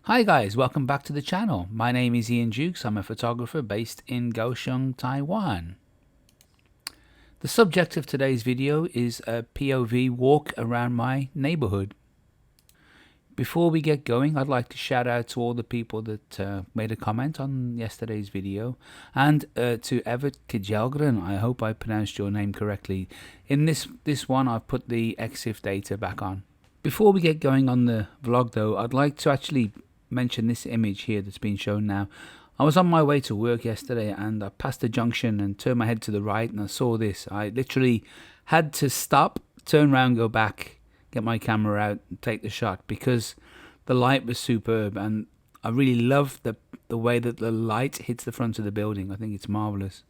Hi guys, welcome back to the channel. My name is Ian Jukes. I'm a photographer based in Kaohsiung, Taiwan. The subject of today's video is a POV walk around my neighborhood. Before we get going, I'd like to shout out to all the people that made a comment on yesterday's video, and to Everett Kjelgren. I hope I pronounced your name correctly. In this one, I've put the EXIF data back on. Before we get going on the vlog though, I'd like to actually mention this image here that's been shown now. I was on my way to work yesterday and I passed a junction and turned my head to the right and I saw this. I literally had to stop, turn around, go back, get my camera out and take the shot because the light was superb, and I really love the way that the light hits the front of the building. I think it's marvelous.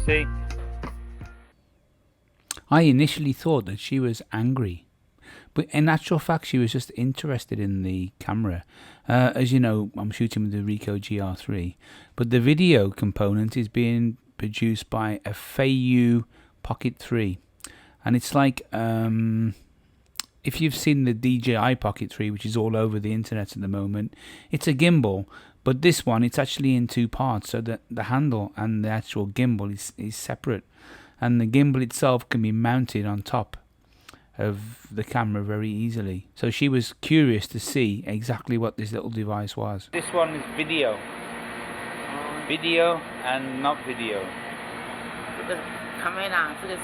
See? I initially thought that she was angry, but in actual fact she was just interested in the camera. As you know, I'm shooting with the Ricoh GR3, but the video component is being produced by a Feiyu Pocket 3, and it's like if you've seen the DJI Pocket 3, which is all over the internet at the moment, it's a gimbal. But this one, it's actually in two parts, so that the handle and the actual gimbal is separate, and the gimbal itself can be mounted on top of the camera very easily. So she was curious to see exactly what this little device was. This one is video. Video and not video. 这个 camera 这个是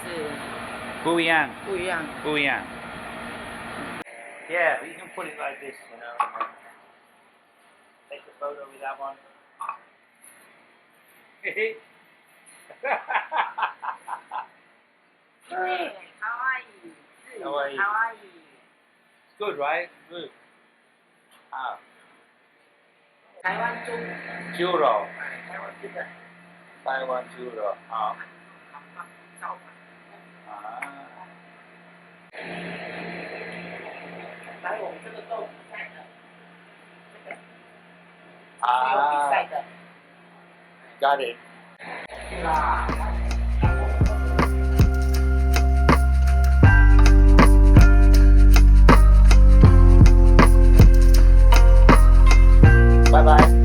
不一样。不一样。不一样。Yeah, you can put it like this, you know. Take a photo with that one. 对，かわいい。かわいい。かわいい。It's good, right? Good. Ah. 台湾猪。猪肉。台湾这个。台湾猪肉，好。招牌。啊。来我们这个豆比赛的，这个。啊。有比赛的。Got it. 是吧？拜拜。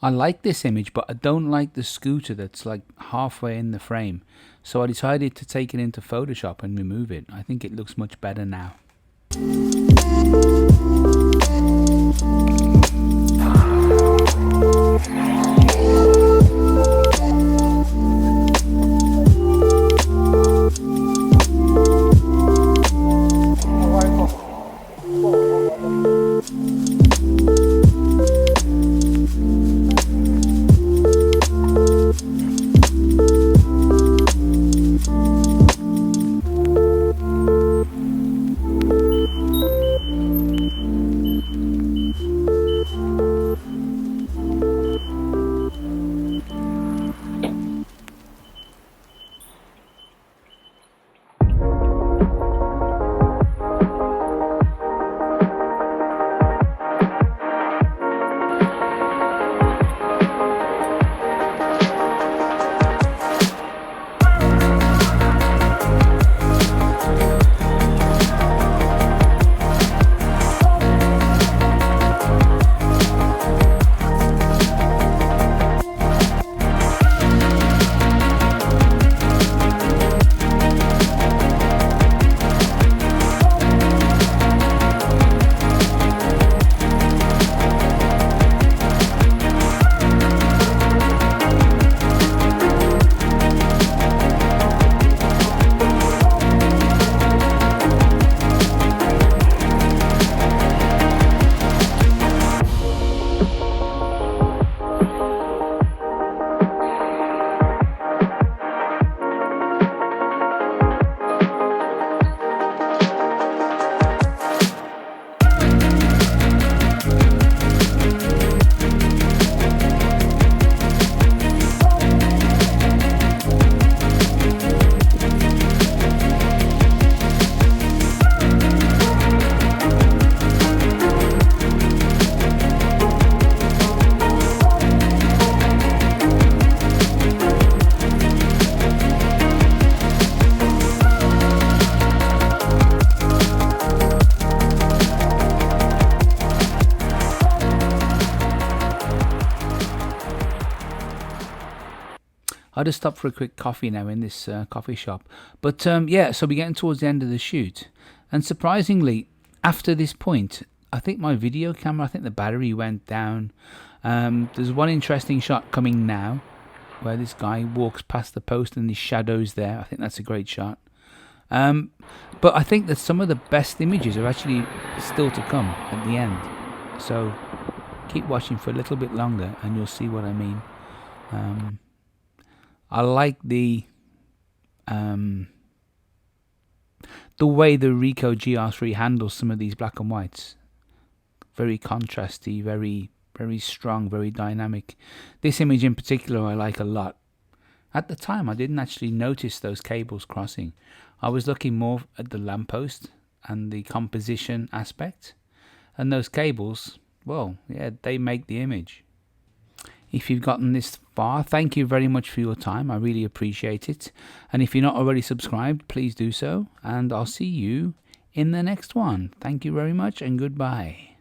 I like this image, but I don't like the scooter that's like halfway in the frame. So I decided to take it into Photoshop and remove it. I think it looks much better now. I'll just stop for a quick coffee now in this coffee shop. But yeah, so we're getting towards the end of the shoot. And surprisingly, after this point, I think my video camera, I think the battery went down. There's one interesting shot coming now where this guy walks past the post and his shadow's there. I think that's a great shot. But I think that some of the best images are actually still to come at the end. So keep watching for a little bit longer and you'll see what I mean. I like the way the Ricoh GR3 handles some of these black and whites. Very contrasty, very strong, very dynamic. This image in particular I like a lot. At the time I didn't actually notice those cables crossing. I was looking more at the lamppost and the composition aspect. And those cables, well, yeah, they make the image. If you've gotten this far, thank you very much for your time. I really appreciate it. And if you're not already subscribed, please do so. And I'll see you in the next one. Thank you very much and goodbye.